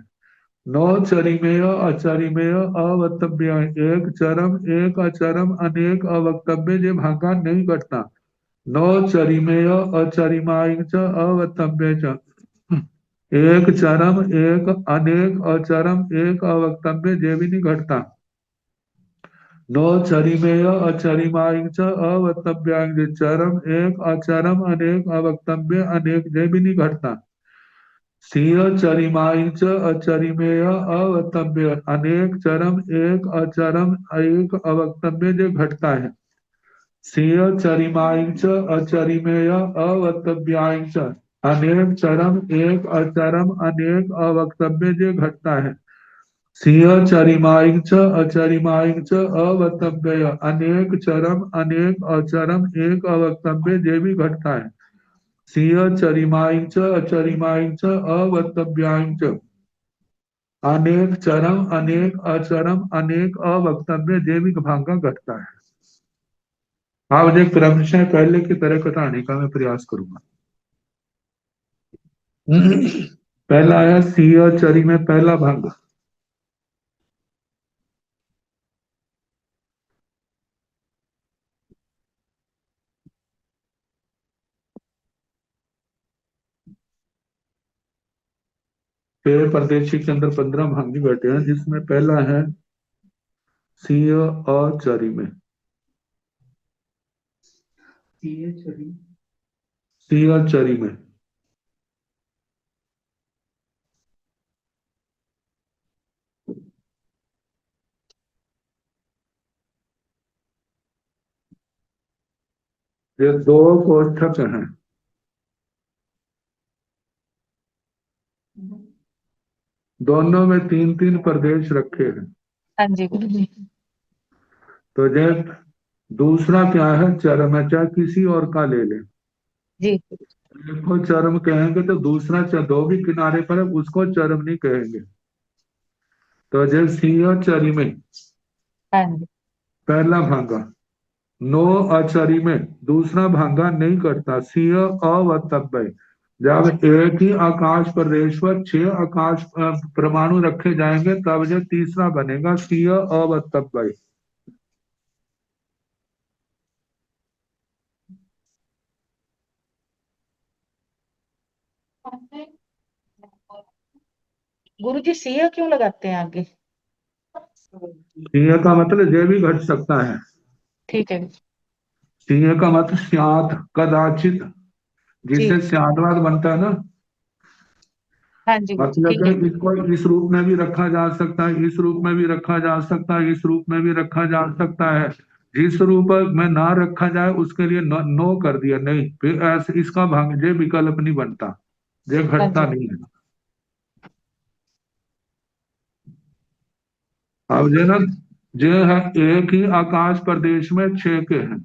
नौ चरिमेय अचरिमेय अवक्तव्य, एक चरम एक अचरम अनेक अवक्तव्य जो भागा नहीं घटता। नौ चरिमेय अचरिमाय च अवक्तव्य च, एक चरम एक अनेक अचरम एक अवक्तव्य जे भी नहीं घटता। नो चरिमेय अचरिमाय च अवक्तव्यांग, चरम एक अचरम अनेक अवक्तव्य अनेक जे भी नहीं घटता। सिंह चरिमाय च अचरिमेय अवक्तव्य, अनेक चरम एक अचरम एक अवक्तव्य जो घटता है। सिंह चरिमाय च अचरिमेय अवक्तव्याय च, अनेक चरम एक अचरम अनेक अवक्तव्य जो घटता है। सिंह चरिमाय च अचरिमाय च अवक्तव्य, अनेक चरम अनेक अचरम एक अवक्तव्य जे भी घटता है। सिंह चरिमाय च अचरिमाय च अवक्तव्याय च, अनेक चरम अनेक अचरम अनेक अवक्तव्य जे भी भागा घटता है। आप एक क्रमशः पहले की तरह घटाने का मैं प्रयास करूंगा। पहला है सिंह चरी में पहला भाग। पेड़ परदेशी के अंदर 15 भागी बैठे हैं, जिसमें पहला है सिंह और चरी में। सिंह और चरी में ये दो कोष्ठक हैं। दोनों में 3-3 प्रदेश रखे हैं। हाँ जी गुरु जी। तो जब दूसरा क्या है, चरम है, चाहे किसी और का ले ले। जी एक को चरम कहेंगे तो दूसरा दो भी किनारे पर है उसको चरम नहीं कहेंगे। तो जब सिंह चरी में हाँ जी। पहला भागा, नो अचरी में दूसरा भागा नहीं करता। सिंह अवतव्य, जब एक ही आकाश प्रदेश पर 6 आकाश परमाणु रखे जाएंगे तब जो तीसरा बनेगा सिंह अवतव्य। गुरु जी सिया क्यों लगाते हैं आगे? सिंह का मतलब ये भी घट सकता है। ठीक है। सिंह का मतलब स्यात् कदाचित, जी जिससे स्यादवाद बनता है ना। हाँ जी गुरु जी, मतलब ठीक है। कि इसको इस रूप में भी रखा जा सकता है, इस रूप में भी रखा जा सकता है, इस रूप में भी रखा जा सकता है। जिस रूप में ना रखा जाए उसके लिए नो कर दिया, नहीं फिर ऐसे इसका भाग ये विकल्प नहीं बनता, ये हाँ घटता जी। नहीं है। अब जो ना जो है एक ही आकाश प्रदेश में 6 के हैं।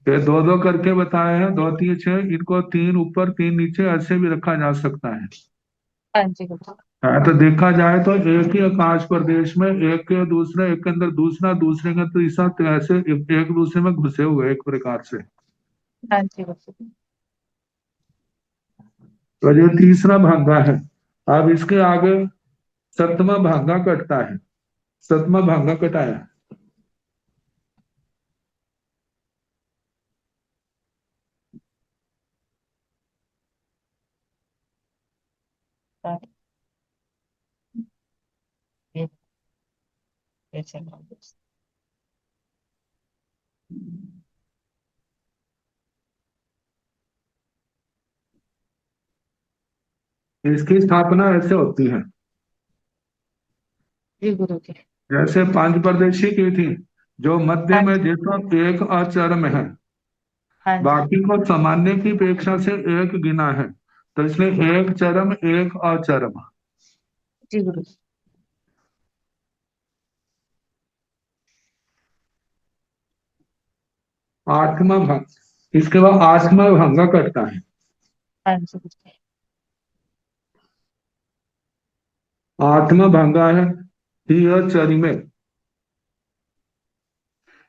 ये दो दो करके बताए हैं, 2 3 6, इनको 3 ऊपर 3 नीचे ऐसे भी रखा जा सकता है। हाँ जी गुरु जी। हाँ, तो देखा जाए तो एक ही आकाश प्रदेश में एक के दूसरे, एक के अंदर दूसरा, दूसरे के तीसरा, तो ऐसे एक दूसरे में घुसे हुए एक प्रकार से। हाँ जी गुरु जी। तो ये तीसरा भागा है। अब इसके आगे सप्तमा भागा कटता है। सप्तमा भागा कटाया। हाँ, ये चलो। इसकी स्थापना ऐसे होती है, जी गुरु जी। जैसे पांच परदेशी की थी, जो मध्य हाँ में जी। देखो एक अचरम है, हाँ जी। बाकी को सामान्य की अपेक्षा से एक गिना है, तो इसलिए एक चरम एक अचरम। जी गुरु जी। आठवां भाग, इसके बाद आठवां भागा कटता है। हाँ जी गुरु जी। आठवां भागा है हिय चरी में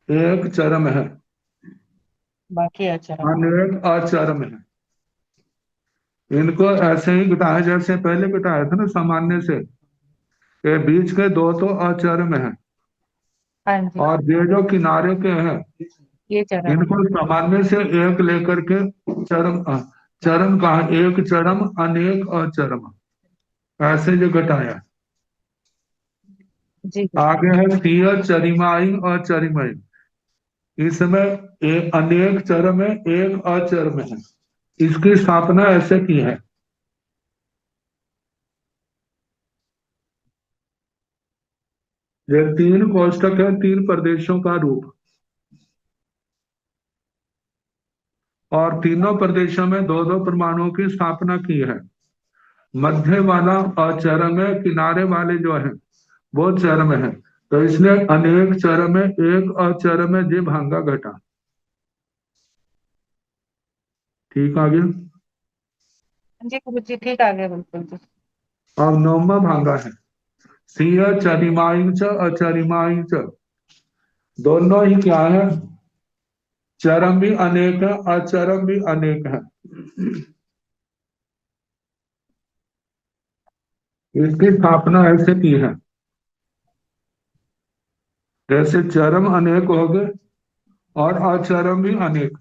एक चरम है। बाकी आचरण। अनेक आचरण है। इनको ऐसे ही घटाया जैसे पहले घटाया था ना सामान्य से, के बीच के दो तो आचरण है, हाँ जी, और ये जो किनारे के हैं ये चरण। इनको सामान्य से एक लेकर के चरम चरम कहा, एक चरम अनेक अचरम, ऐसे जो घटाया। जी आगे है सीय चरिमाई और चरिमाई। इसमें एक अनेक चरम है, एक अचरम है। इसकी स्थापना ऐसे की है। ये तीन कोष्टक है, तीन प्रदेशों का रूप, और तीनों प्रदेशों में दो दो परमाणुओं की स्थापना की है। मध्य वाला अचरम है, किनारे वाले जो है वो चरम है, तो इसलिए अनेक चरम है, एक अचरम है, जे भांगा घटा। ठीक आ गया। जी गुरु जी, ठीक आ गया, बिल्कुल जी। अब नौमा भांगा है सीय चरिमाई च अचरिमाई च। दोनों ही क्या है, चरम भी अनेक है, अचरम भी अनेक है। इसकी स्थापना ऐसे की है, जैसे चरम अनेक हो गए और अचरम भी अनेक।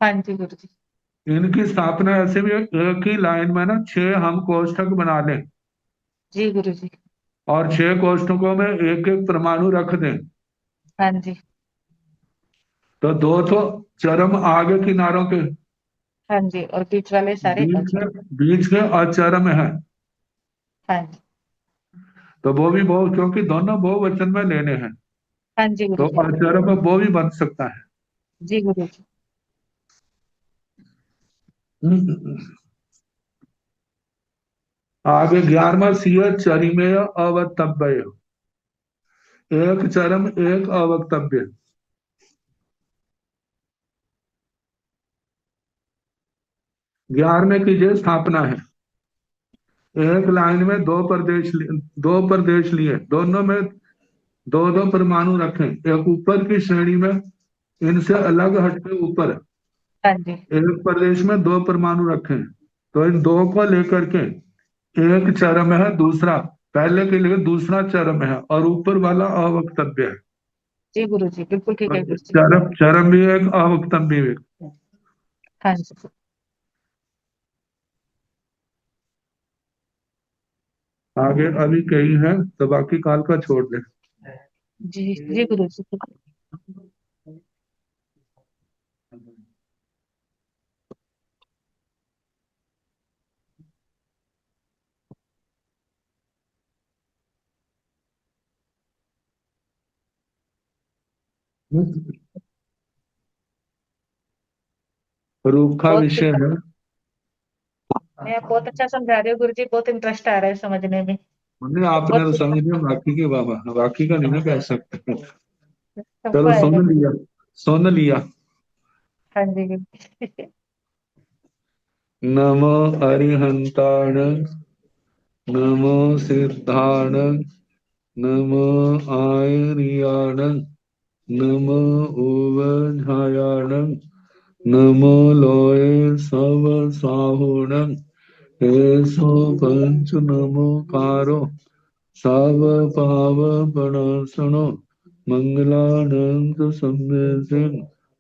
हाँ जी गुरु जी। इनकी स्थापना ऐसे भी एक ही लाइन में ना छह हम कोष्ठक बना लें, जी गुरु जी। और छह कोष्ठकों में एक एक परमाणु रख दें, हाँ जी। तो दो तो चरम आगे किनारों के, हाँ जी, और बीच वाले सारे अचरण। बीच के अचरम है। हाँ जी। तो वो भी बहु, क्योंकि दोनों बहुवचन में लेने हैं, हाँ जी तो गुरु जी। अचरम वो भी बन सकता है। जी गुरु जी। आगे 11वां सीय चरिमेय अवक्तव्य। एक चरम एक अवक्तव्य। 11वें की जो स्थापना है, एक लाइन में दो प्रदेश लिए, दोनों में दो दो परमाणु रखें, एक ऊपर की श्रेणी में इनसे अलग हटके ऊपर हाँ जी। एक प्रदेश में दो परमाणु रखें, तो इन दो को लेकर के एक चरम है, दूसरा पहले के लिए दूसरा चरम है, और ऊपर वाला अवक्तव्य है। जी गुरु जी, बिल्कुल ठीक है तो गुरु जी। चरम चरम भी एक, अवक्तव्य भी एक। हाँ जी। आगे अभी कई है, तो बाकी काल का छोड़ दे। जी जी गुरु जी। रूप का बहुत विषय है। मैं बहुत अच्छा समझा रही हूँ गुरु जी, बहुत इंटरेस्ट आ रहा है समझने में। हमने आपने बहुत तो कुछ समझ लिया, बाकी के बाबा बाकी का नहीं ना कह सकते। सबको चलो आएगा सुन गुरु। लिया, सुन लिया। हाँ जी गुरु जी। नमो अरिहंताण, नमो सिद्धाण, नमो आयर्याण, नमो उवझायाण, नमो लोये सब साहुण, एसो पंच नमोकारो सब पाव प्रणासनो, मंगलानंद संवेदन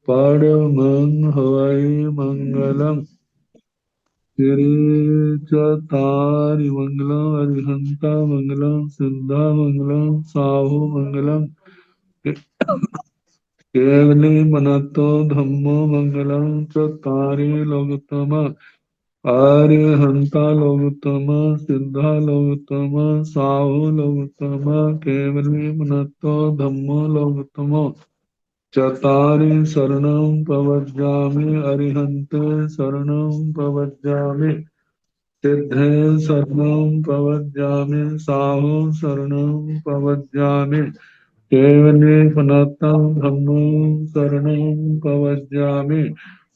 परमं हवै मंगलम। तारि मंगलम अरिहंता मंगलम सिद्धा मंगलम साहु मंगलम, केवली मनतो धम्मो मंगलम चत्तारि लोकतम, अरिहंता लोकतम, सिद्धा लोकतम, साहु लोकतम, केवली मनतो धम्मो लोकतमो, चत्तारि शरणं प्रवज्जामि, अरिहन्ते शरणं प्रवज्जामि, सिद्धे शरणं प्रवज्जामि, साहु शरणं प्रवज्जामि, केवले सनातन धम्मं शरणं प्रवज्जामि।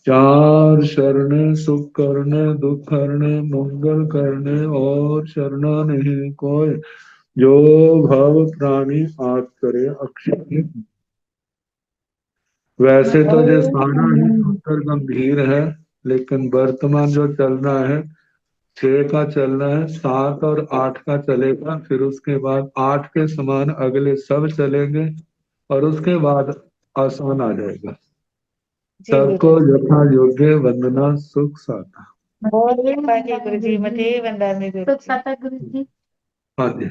चार शरण सुख करने, दुख करने, मंगल करने, और शरणा नहीं कोई, जो भव प्राणी आत करे अक्षय। वैसे तो ये सारा ही सूत्र गंभीर है, लेकिन वर्तमान जो चलना है 6 का चलना है, 7 और 8 का चलेगा, फिर उसके बाद 8 के समान अगले सब चलेंगे और उसके बाद आसान आ जाएगा। जी सबको गुरु यथा योग्य वंदना सुख साता। बहुत कृपा की गुरु जी, मते वंदना गुरु जी। हाँ जी।